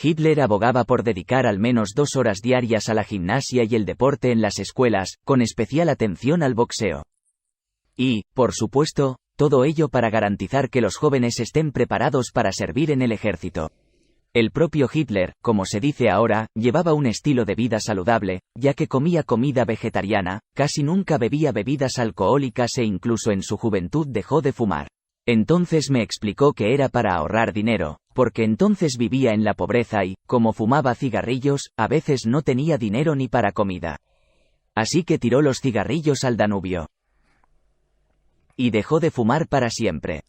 Hitler abogaba por dedicar al menos 2 horas diarias a la gimnasia y el deporte en las escuelas, con especial atención al boxeo. Y, por supuesto, todo ello para garantizar que los jóvenes estén preparados para servir en el ejército. El propio Hitler, como se dice ahora, llevaba un estilo de vida saludable, ya que comía comida vegetariana, casi nunca bebía bebidas alcohólicas e incluso en su juventud dejó de fumar. Entonces me explicó que era para ahorrar dinero, porque entonces vivía en la pobreza y, como fumaba cigarrillos, a veces no tenía dinero ni para comida. Así que tiró los cigarrillos al Danubio. Y dejó de fumar para siempre.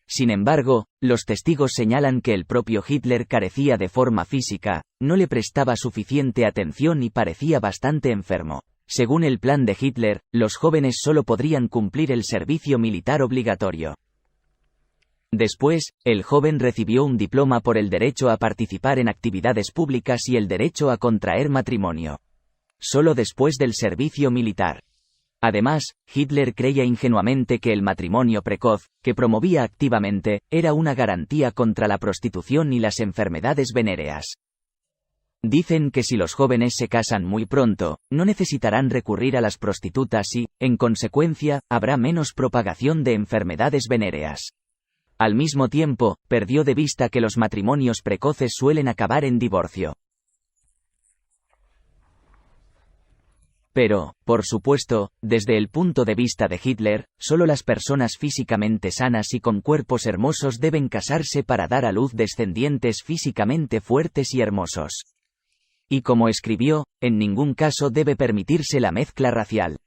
Sin embargo, los testigos señalan que el propio Hitler carecía de forma física, no le prestaba suficiente atención y parecía bastante enfermo. Según el plan de Hitler, los jóvenes solo podrían cumplir el servicio militar obligatorio. Después, el joven recibió un diploma por el derecho a participar en actividades públicas y el derecho a contraer matrimonio. Solo después del servicio militar. Además, Hitler creía ingenuamente que el matrimonio precoz, que promovía activamente, era una garantía contra la prostitución y las enfermedades venéreas. Dicen que si los jóvenes se casan muy pronto, no necesitarán recurrir a las prostitutas y, en consecuencia, habrá menos propagación de enfermedades venéreas. Al mismo tiempo, perdió de vista que los matrimonios precoces suelen acabar en divorcio. Pero, por supuesto, desde el punto de vista de Hitler, solo las personas físicamente sanas y con cuerpos hermosos deben casarse para dar a luz descendientes físicamente fuertes y hermosos. Y como escribió, en ningún caso debe permitirse la mezcla racial.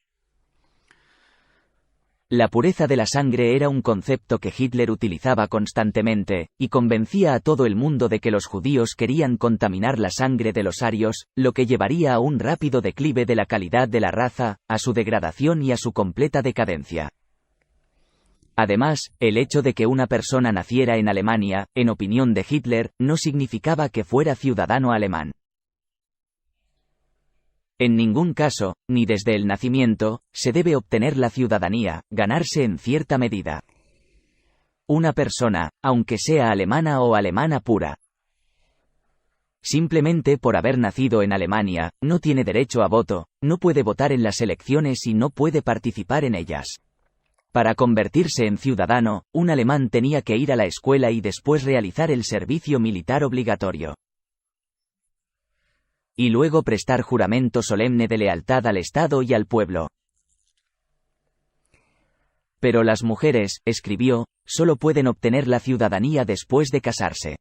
La pureza de la sangre era un concepto que Hitler utilizaba constantemente, y convencía a todo el mundo de que los judíos querían contaminar la sangre de los arios, lo que llevaría a un rápido declive de la calidad de la raza, a su degradación y a su completa decadencia. Además, el hecho de que una persona naciera en Alemania, en opinión de Hitler, no significaba que fuera ciudadano alemán. En ningún caso, ni desde el nacimiento, se debe obtener la ciudadanía, ganarse en cierta medida. Una persona, aunque sea alemana o alemana pura, simplemente por haber nacido en Alemania, no tiene derecho a voto, no puede votar en las elecciones y no puede participar en ellas. Para convertirse en ciudadano, un alemán tenía que ir a la escuela y después realizar el servicio militar obligatorio. Y luego prestar juramento solemne de lealtad al Estado y al pueblo. Pero las mujeres, escribió, solo pueden obtener la ciudadanía después de casarse.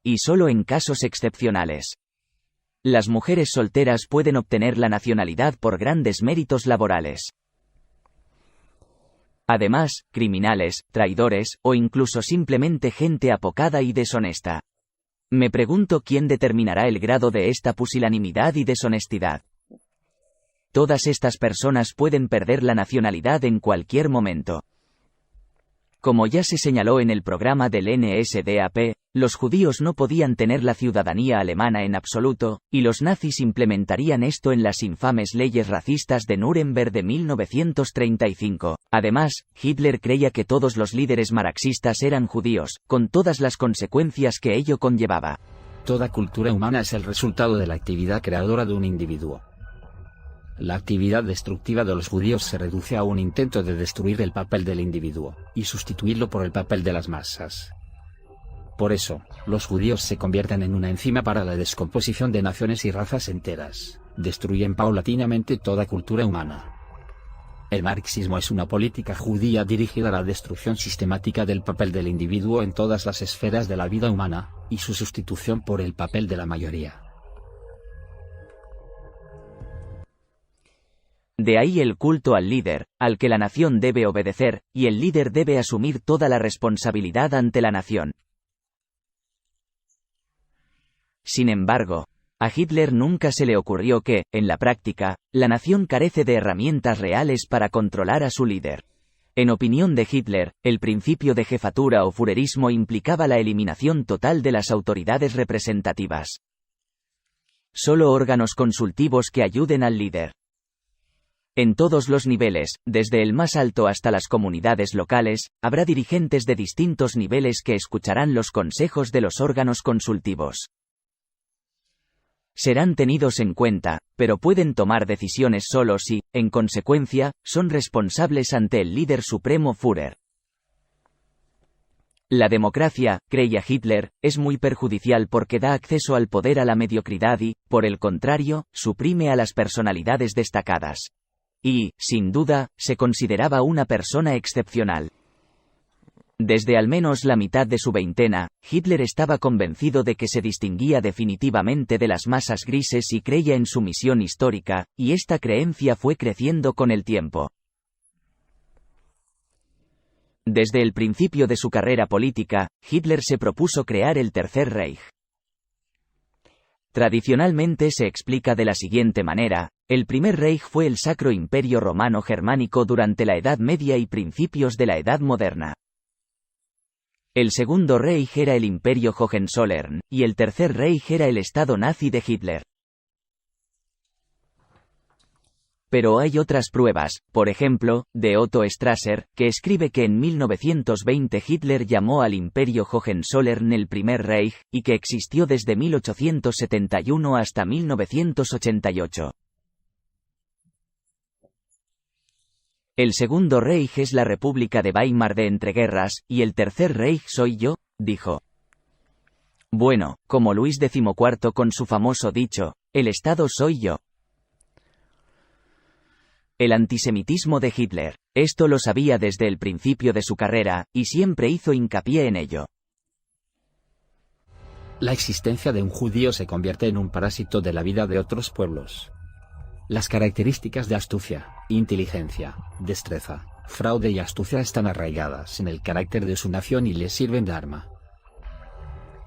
Y solo en casos excepcionales. Las mujeres solteras pueden obtener la nacionalidad por grandes méritos laborales. Además, criminales, traidores, o incluso simplemente gente apocada y deshonesta. Me pregunto quién determinará el grado de esta pusilanimidad y deshonestidad. Todas estas personas pueden perder la nacionalidad en cualquier momento. Como ya se señaló en el programa del NSDAP, los judíos no podían tener la ciudadanía alemana en absoluto, y los nazis implementarían esto en las infames leyes racistas de Nuremberg de 1935. Además, Hitler creía que todos los líderes marxistas eran judíos, con todas las consecuencias que ello conllevaba. Toda cultura humana es el resultado de la actividad creadora de un individuo. La actividad destructiva de los judíos se reduce a un intento de destruir el papel del individuo, y sustituirlo por el papel de las masas. Por eso, los judíos se convierten en una enzima para la descomposición de naciones y razas enteras, destruyen paulatinamente toda cultura humana. El marxismo es una política judía dirigida a la destrucción sistemática del papel del individuo en todas las esferas de la vida humana, y su sustitución por el papel de la mayoría. De ahí el culto al líder, al que la nación debe obedecer, y el líder debe asumir toda la responsabilidad ante la nación. Sin embargo, a Hitler nunca se le ocurrió que, en la práctica, la nación carece de herramientas reales para controlar a su líder. En opinión de Hitler, el principio de jefatura o führerismo implicaba la eliminación total de las autoridades representativas. Solo órganos consultivos que ayuden al líder. En todos los niveles, desde el más alto hasta las comunidades locales, habrá dirigentes de distintos niveles que escucharán los consejos de los órganos consultivos. Serán tenidos en cuenta, pero pueden tomar decisiones solos y, en consecuencia, son responsables ante el líder supremo Führer. La democracia, creía Hitler, es muy perjudicial porque da acceso al poder a la mediocridad y, por el contrario, suprime a las personalidades destacadas. Y, sin duda, se consideraba una persona excepcional. Desde al menos la mitad de su veintena, Hitler estaba convencido de que se distinguía definitivamente de las masas grises y creía en su misión histórica, y esta creencia fue creciendo con el tiempo. Desde el principio de su carrera política, Hitler se propuso crear el Tercer Reich. Tradicionalmente se explica de la siguiente manera: el primer Reich fue el Sacro Imperio Romano Germánico durante la Edad Media y principios de la Edad Moderna. El segundo Reich era el Imperio Hohenzollern, y el tercer Reich era el Estado nazi de Hitler. Pero hay otras pruebas, por ejemplo, de Otto Strasser, que escribe que en 1920 Hitler llamó al Imperio Hohenzollern el Primer Reich, y que existió desde 1871 hasta 1988. El segundo Reich es la República de Weimar de entreguerras, y el tercer Reich soy yo, dijo. Bueno, como Luis XIV con su famoso dicho, el Estado soy yo. El antisemitismo de Hitler. Esto lo sabía desde el principio de su carrera, y siempre hizo hincapié en ello. La existencia de un judío se convierte en un parásito de la vida de otros pueblos. Las características de astucia, inteligencia, destreza, fraude y astucia están arraigadas en el carácter de su nación y les sirven de arma.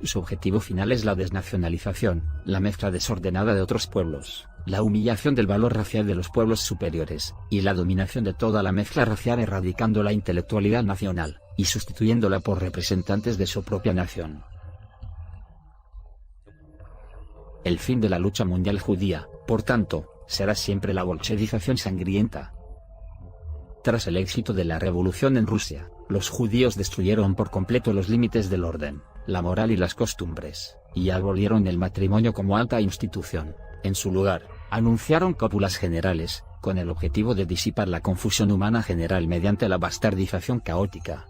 Su objetivo final es la desnacionalización, la mezcla desordenada de otros pueblos, la humillación del valor racial de los pueblos superiores, y la dominación de toda la mezcla racial erradicando la intelectualidad nacional, y sustituyéndola por representantes de su propia nación. El fin de la lucha mundial judía, por tanto, será siempre la bolchevización sangrienta. Tras el éxito de la revolución en Rusia, los judíos destruyeron por completo los límites del orden, la moral y las costumbres, y abolieron el matrimonio como alta institución. En su lugar, anunciaron cópulas generales, con el objetivo de disipar la confusión humana general mediante la bastardización caótica.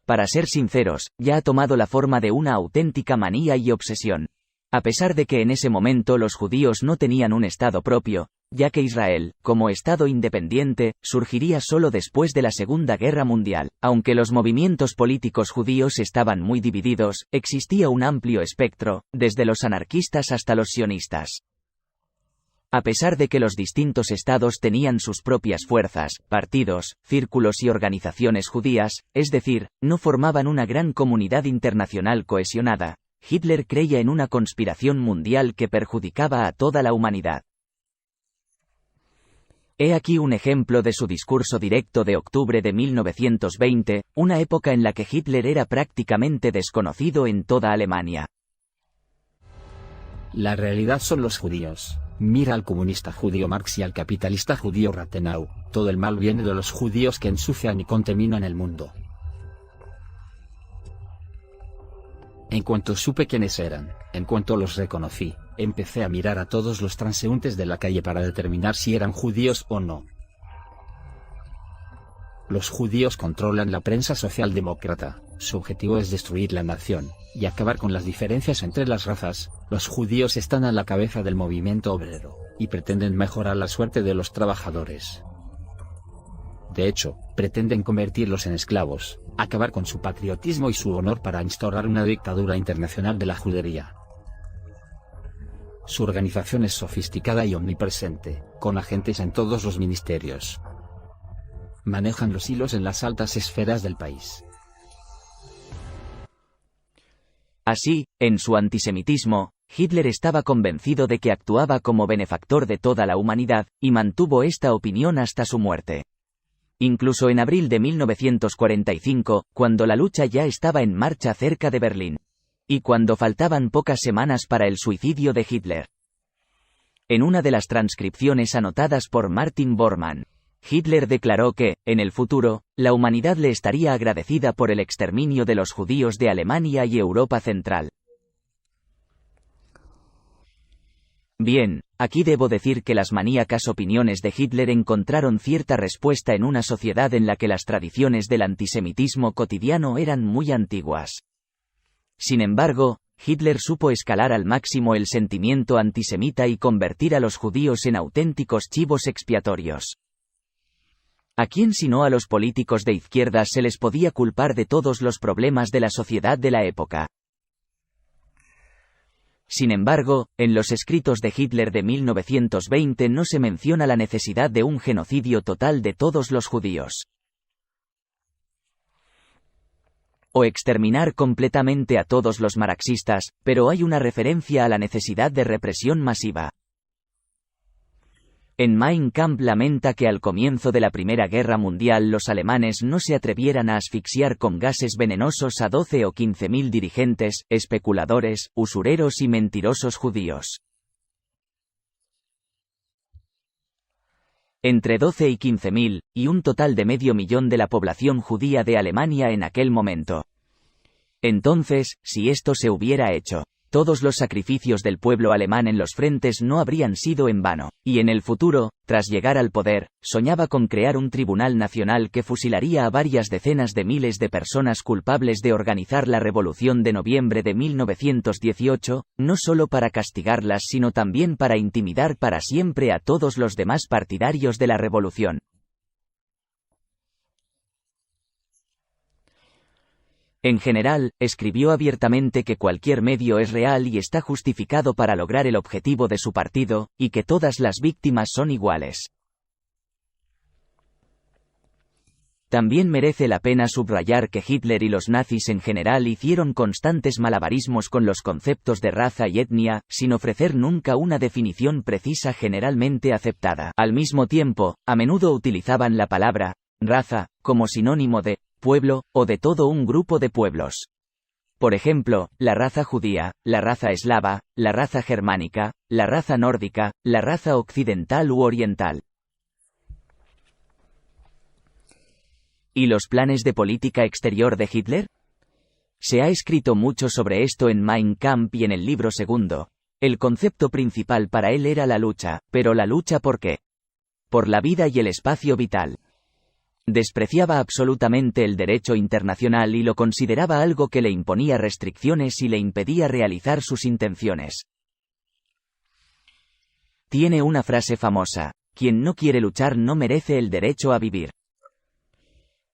Para ser sinceros, ya ha tomado la forma de una auténtica manía y obsesión. A pesar de que en ese momento los judíos no tenían un Estado propio, ya que Israel, como Estado independiente, surgiría solo después de la Segunda Guerra Mundial. Aunque los movimientos políticos judíos estaban muy divididos, existía un amplio espectro, desde los anarquistas hasta los sionistas. A pesar de que los distintos estados tenían sus propias fuerzas, partidos, círculos y organizaciones judías, es decir, no formaban una gran comunidad internacional cohesionada, Hitler creía en una conspiración mundial que perjudicaba a toda la humanidad. He aquí un ejemplo de su discurso directo de octubre de 1920, una época en la que Hitler era prácticamente desconocido en toda Alemania. La realidad son los judíos. Mira al comunista judío Marx y al capitalista judío Rathenau. Todo el mal viene de los judíos que ensucian y contaminan el mundo. En cuanto supe quiénes eran, en cuanto los reconocí, empecé a mirar a todos los transeúntes de la calle para determinar si eran judíos o no. Los judíos controlan la prensa socialdemócrata, su objetivo es destruir la nación, y acabar con las diferencias entre las razas. Los judíos están a la cabeza del movimiento obrero, y pretenden mejorar la suerte de los trabajadores. De hecho, pretenden convertirlos en esclavos, acabar con su patriotismo y su honor para instaurar una dictadura internacional de la judería. Su organización es sofisticada y omnipresente, con agentes en todos los ministerios. Manejan los hilos en las altas esferas del país. Así, en su antisemitismo, Hitler estaba convencido de que actuaba como benefactor de toda la humanidad, y mantuvo esta opinión hasta su muerte. Incluso en abril de 1945, cuando la lucha ya estaba en marcha cerca de Berlín. Y cuando faltaban pocas semanas para el suicidio de Hitler. En una de las transcripciones anotadas por Martin Bormann, Hitler declaró que, en el futuro, la humanidad le estaría agradecida por el exterminio de los judíos de Alemania y Europa Central. Bien, aquí debo decir que las maníacas opiniones de Hitler encontraron cierta respuesta en una sociedad en la que las tradiciones del antisemitismo cotidiano eran muy antiguas. Sin embargo, Hitler supo escalar al máximo el sentimiento antisemita y convertir a los judíos en auténticos chivos expiatorios. ¿A quién sino a los políticos de izquierda se les podía culpar de todos los problemas de la sociedad de la época? Sin embargo, en los escritos de Hitler de 1920 no se menciona la necesidad de un genocidio total de todos los judíos. O exterminar completamente a todos los marxistas, pero hay una referencia a la necesidad de represión masiva. En Mein Kampf lamenta que al comienzo de la Primera Guerra Mundial los alemanes no se atrevieran a asfixiar con gases venenosos a 12 o 15.000 dirigentes, especuladores, usureros y mentirosos judíos. Entre 12 y 15.000, y un total de 500.000 de la población judía de Alemania en aquel momento. Entonces, si esto se hubiera hecho, todos los sacrificios del pueblo alemán en los frentes no habrían sido en vano, y en el futuro, tras llegar al poder, soñaba con crear un tribunal nacional que fusilaría a varias decenas de miles de personas culpables de organizar la Revolución de noviembre de 1918, no solo para castigarlas sino también para intimidar para siempre a todos los demás partidarios de la revolución. En general, escribió abiertamente que cualquier medio es real y está justificado para lograr el objetivo de su partido, y que todas las víctimas son iguales. También merece la pena subrayar que Hitler y los nazis en general hicieron constantes malabarismos con los conceptos de raza y etnia, sin ofrecer nunca una definición precisa generalmente aceptada. Al mismo tiempo, a menudo utilizaban la palabra raza como sinónimo de pueblo, o de todo un grupo de pueblos. Por ejemplo, la raza judía, la raza eslava, la raza germánica, la raza nórdica, la raza occidental u oriental. ¿Y los planes de política exterior de Hitler? Se ha escrito mucho sobre esto en Mein Kampf y en el libro segundo. El concepto principal para él era la lucha, pero ¿la lucha por qué? Por la vida y el espacio vital. Despreciaba absolutamente el derecho internacional y lo consideraba algo que le imponía restricciones y le impedía realizar sus intenciones. Tiene una frase famosa: quien no quiere luchar no merece el derecho a vivir.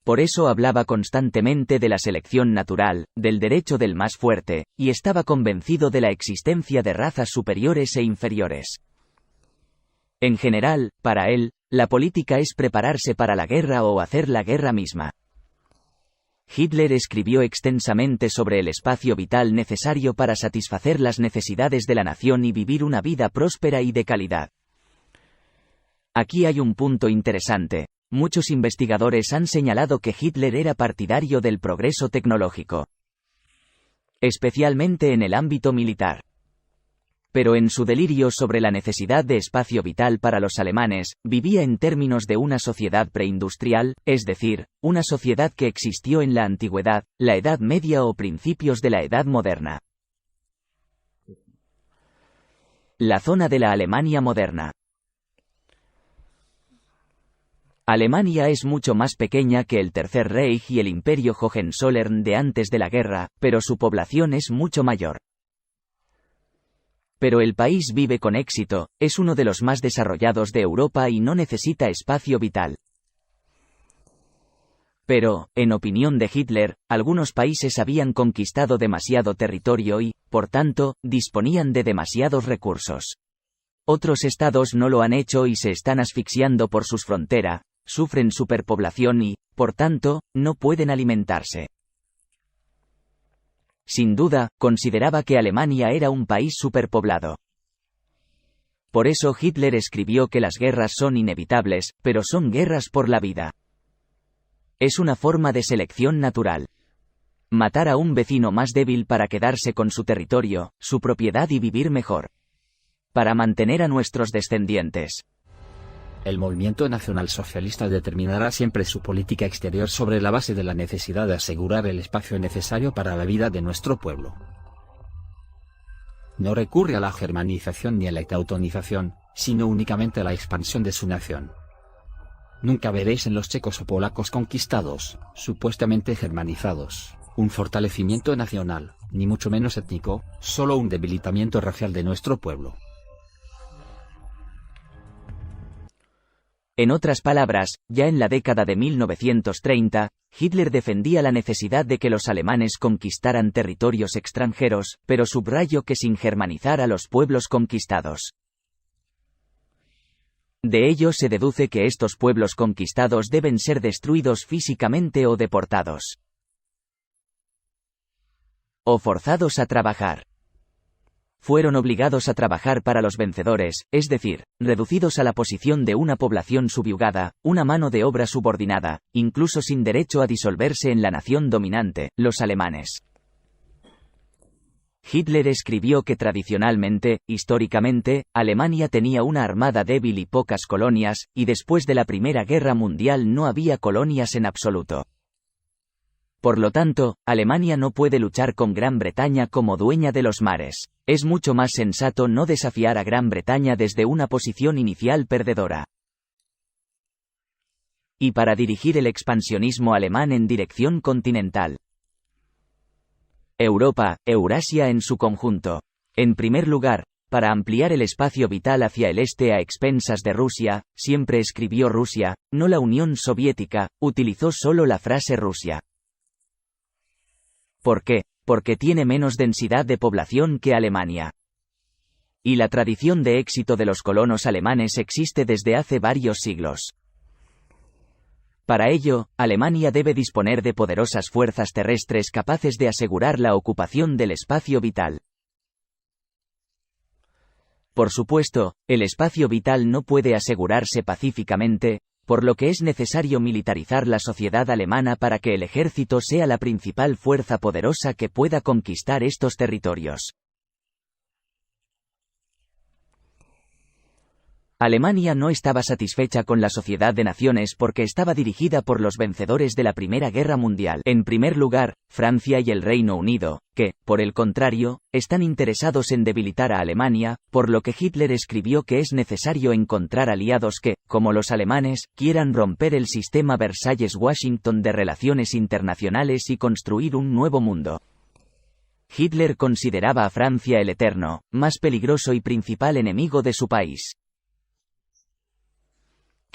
Por eso hablaba constantemente de la selección natural, del derecho del más fuerte, y estaba convencido de la existencia de razas superiores e inferiores. En general, para él, la política es prepararse para la guerra o hacer la guerra misma. Hitler escribió extensamente sobre el espacio vital necesario para satisfacer las necesidades de la nación y vivir una vida próspera y de calidad. Aquí hay un punto interesante. Muchos investigadores han señalado que Hitler era partidario del progreso tecnológico, especialmente en el ámbito militar. Pero en su delirio sobre la necesidad de espacio vital para los alemanes, vivía en términos de una sociedad preindustrial, es decir, una sociedad que existió en la antigüedad, la Edad Media o principios de la Edad Moderna. La zona de la Alemania moderna. Alemania es mucho más pequeña que el Tercer Reich y el Imperio Hohenzollern de antes de la guerra, pero su población es mucho mayor. Pero el país vive con éxito, es uno de los más desarrollados de Europa y no necesita espacio vital. Pero, en opinión de Hitler, algunos países habían conquistado demasiado territorio y, por tanto, disponían de demasiados recursos. Otros estados no lo han hecho y se están asfixiando por sus fronteras, sufren superpoblación y, por tanto, no pueden alimentarse. Sin duda, consideraba que Alemania era un país superpoblado. Por eso Hitler escribió que las guerras son inevitables, pero son guerras por la vida. Es una forma de selección natural. Matar a un vecino más débil para quedarse con su territorio, su propiedad y vivir mejor. para mantener a nuestros descendientes. El movimiento nacionalsocialista determinará siempre su política exterior sobre la base de la necesidad de asegurar el espacio necesario para la vida de nuestro pueblo. No recurre a la germanización ni a la teutonización, sino únicamente a la expansión de su nación. Nunca veréis en los checos o polacos conquistados, supuestamente germanizados, un fortalecimiento nacional, ni mucho menos étnico, solo un debilitamiento racial de nuestro pueblo. En otras palabras, ya en la década de 1930, Hitler defendía la necesidad de que los alemanes conquistaran territorios extranjeros, pero subrayo que sin germanizar a los pueblos conquistados. De ello se deduce que estos pueblos conquistados deben ser destruidos físicamente o deportados. O forzados a trabajar. Fueron obligados a trabajar para los vencedores, es decir, reducidos a la posición de una población subyugada, una mano de obra subordinada, incluso sin derecho a disolverse en la nación dominante, los alemanes. Hitler escribió que tradicionalmente, históricamente, Alemania tenía una armada débil y pocas colonias, y después de la Primera Guerra Mundial no había colonias en absoluto. Por lo tanto, Alemania no puede luchar con Gran Bretaña como dueña de los mares. Es mucho más sensato no desafiar a Gran Bretaña desde una posición inicial perdedora. Y para dirigir el expansionismo alemán en dirección continental. Europa, Eurasia en su conjunto. En primer lugar, para ampliar el espacio vital hacia el este a expensas de Rusia, siempre escribió Rusia, no la Unión Soviética, utilizó solo la frase Rusia. ¿Por qué? Porque tiene menos densidad de población que Alemania. Y la tradición de éxito de los colonos alemanes existe desde hace varios siglos. Para ello, Alemania debe disponer de poderosas fuerzas terrestres capaces de asegurar la ocupación del espacio vital. Por supuesto, el espacio vital no puede asegurarse pacíficamente, por lo que es necesario militarizar la sociedad alemana para que el ejército sea la principal fuerza poderosa que pueda conquistar estos territorios. Alemania no estaba satisfecha con la sociedad de naciones porque estaba dirigida por los vencedores de la Primera Guerra Mundial. En primer lugar, Francia y el Reino Unido, que, por el contrario, están interesados en debilitar a Alemania, por lo que Hitler escribió que es necesario encontrar aliados que, como los alemanes, quieran romper el sistema Versalles-Washington de relaciones internacionales y construir un nuevo mundo. Hitler consideraba a Francia el eterno, más peligroso y principal enemigo de su país,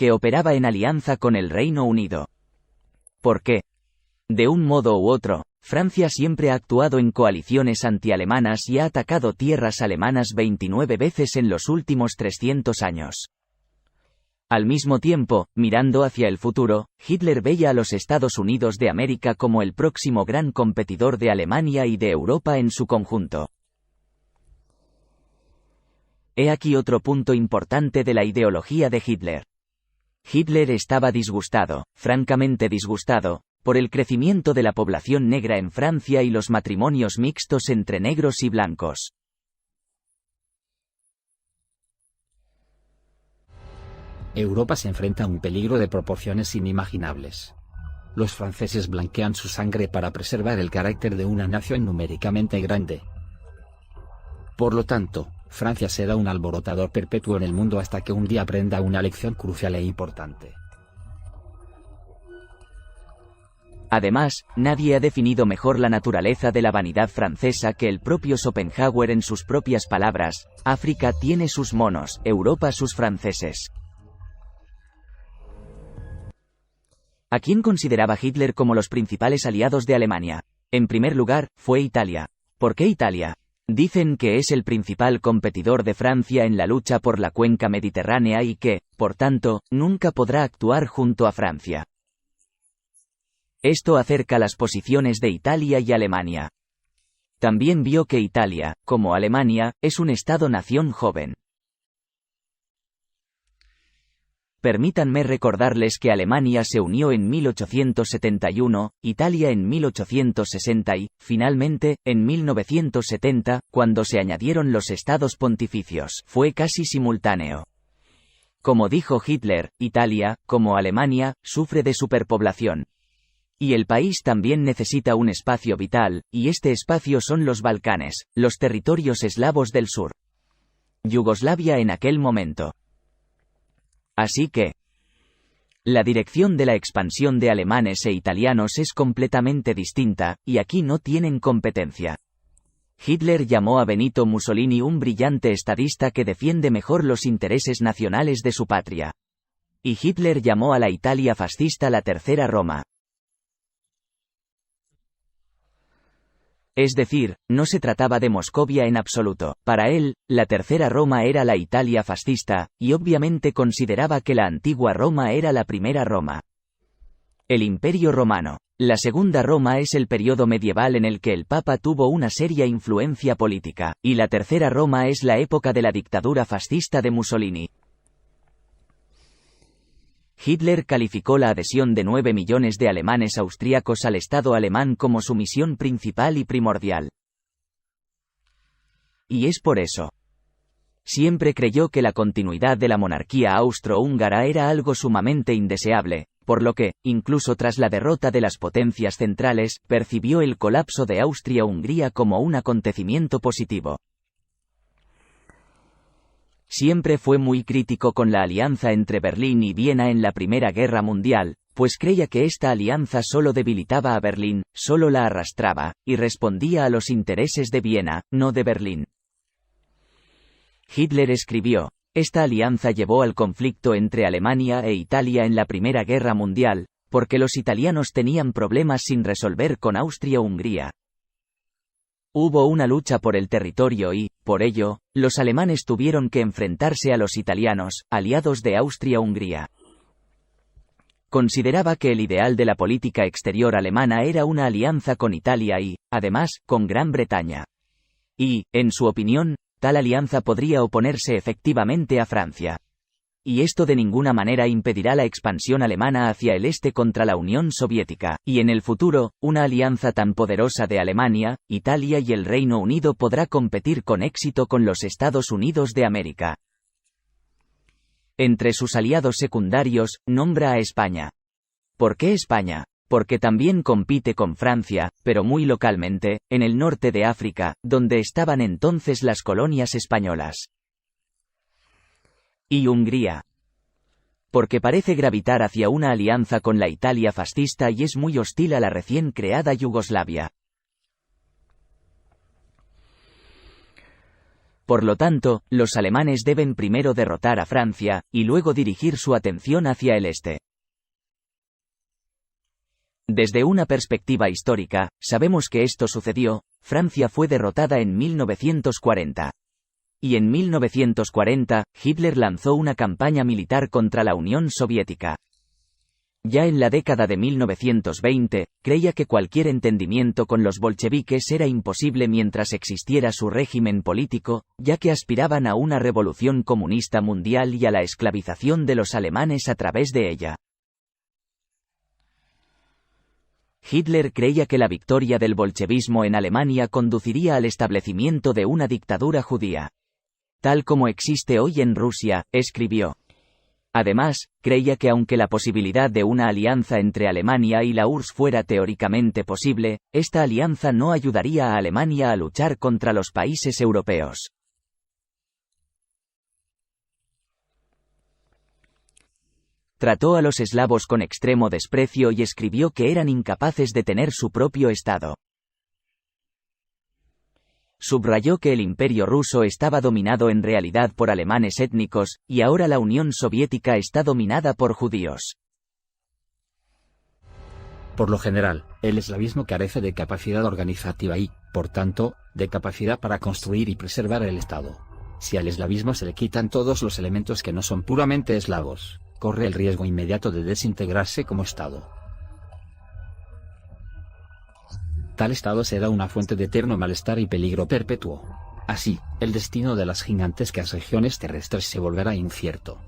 que operaba en alianza con el Reino Unido. ¿Por qué? De un modo u otro, Francia siempre ha actuado en coaliciones antialemanas y ha atacado tierras alemanas 29 veces en los últimos 300 años. Al mismo tiempo, mirando hacia el futuro, Hitler veía a los Estados Unidos de América como el próximo gran competidor de Alemania y de Europa en su conjunto. He aquí otro punto importante de la ideología de Hitler. Hitler estaba disgustado, francamente disgustado, por el crecimiento de la población negra en Francia y los matrimonios mixtos entre negros y blancos. Europa se enfrenta a un peligro de proporciones inimaginables. Los franceses blanquean su sangre para preservar el carácter de una nación numéricamente grande. Por lo tanto, Francia será un alborotador perpetuo en el mundo hasta que un día aprenda una lección crucial e importante. Además, nadie ha definido mejor la naturaleza de la vanidad francesa que el propio Schopenhauer en sus propias palabras: África tiene sus monos, Europa sus franceses. ¿A quién consideraba Hitler como los principales aliados de Alemania? En primer lugar, fue Italia. ¿Por qué Italia? Dicen que es el principal competidor de Francia en la lucha por la cuenca mediterránea y que, por tanto, nunca podrá actuar junto a Francia. Esto acerca las posiciones de Italia y Alemania. También vio que Italia, como Alemania, es un Estado-nación joven. Permítanme recordarles que Alemania se unió en 1871, Italia en 1860 y, finalmente, en 1970, cuando se añadieron los estados pontificios. Fue casi simultáneo. Como dijo Hitler, Italia, como Alemania, sufre de superpoblación. Y el país también necesita un espacio vital, y este espacio son los Balcanes, los territorios eslavos del sur. Yugoslavia en aquel momento. Así que, la dirección de la expansión de alemanes e italianos es completamente distinta, y aquí no tienen competencia. Hitler llamó a Benito Mussolini un brillante estadista que defiende mejor los intereses nacionales de su patria. Y Hitler llamó a la Italia fascista la Tercera Roma. Es decir, no se trataba de Moscovia en absoluto. Para él, la Tercera Roma era la Italia fascista, y obviamente consideraba que la antigua Roma era la Primera Roma. El Imperio Romano. La Segunda Roma es el periodo medieval en el que el Papa tuvo una seria influencia política, y la Tercera Roma es la época de la dictadura fascista de Mussolini. Hitler calificó la adhesión de 9 millones de alemanes austríacos al Estado alemán como su misión principal y primordial. Y es por eso. Siempre creyó que la continuidad de la monarquía austrohúngara era algo sumamente indeseable, por lo que, incluso tras la derrota de las potencias centrales, percibió el colapso de Austria-Hungría como un acontecimiento positivo. Siempre fue muy crítico con la alianza entre Berlín y Viena en la Primera Guerra Mundial, pues creía que esta alianza solo debilitaba a Berlín, solo la arrastraba, y respondía a los intereses de Viena, no de Berlín. Hitler escribió: esta alianza llevó al conflicto entre Alemania e Italia en la Primera Guerra Mundial, porque los italianos tenían problemas sin resolver con Austria-Hungría. Hubo una lucha por el territorio y, por ello, los alemanes tuvieron que enfrentarse a los italianos, aliados de Austria-Hungría. Consideraba que el ideal de la política exterior alemana era una alianza con Italia y, además, con Gran Bretaña. Y, en su opinión, tal alianza podría oponerse efectivamente a Francia. Y esto de ninguna manera impedirá la expansión alemana hacia el este contra la Unión Soviética, y en el futuro, una alianza tan poderosa de Alemania, Italia y el Reino Unido podrá competir con éxito con los Estados Unidos de América. Entre sus aliados secundarios, nombra a España. ¿Por qué España? Porque también compite con Francia, pero muy localmente, en el norte de África, donde estaban entonces las colonias españolas. Y Hungría. Porque parece gravitar hacia una alianza con la Italia fascista y es muy hostil a la recién creada Yugoslavia. Por lo tanto, los alemanes deben primero derrotar a Francia, y luego dirigir su atención hacia el este. Desde una perspectiva histórica, sabemos que esto sucedió. Francia fue derrotada en 1940. Y en 1940, Hitler lanzó una campaña militar contra la Unión Soviética. Ya en la década de 1920, creía que cualquier entendimiento con los bolcheviques era imposible mientras existiera su régimen político, ya que aspiraban a una revolución comunista mundial y a la esclavización de los alemanes a través de ella. Hitler creía que la victoria del bolchevismo en Alemania conduciría al establecimiento de una dictadura judía. Tal como existe hoy en Rusia, escribió. Además, creía que aunque la posibilidad de una alianza entre Alemania y la URSS fuera teóricamente posible, esta alianza no ayudaría a Alemania a luchar contra los países europeos. Trató a los eslavos con extremo desprecio y escribió que eran incapaces de tener su propio Estado. Subrayó que el Imperio ruso estaba dominado en realidad por alemanes étnicos, y ahora la Unión Soviética está dominada por judíos. Por lo general, el eslavismo carece de capacidad organizativa y, por tanto, de capacidad para construir y preservar el Estado. Si al eslavismo se le quitan todos los elementos que no son puramente eslavos, corre el riesgo inmediato de desintegrarse como Estado. Tal estado será una fuente de eterno malestar y peligro perpetuo. Así, el destino de las gigantescas regiones terrestres se volverá incierto.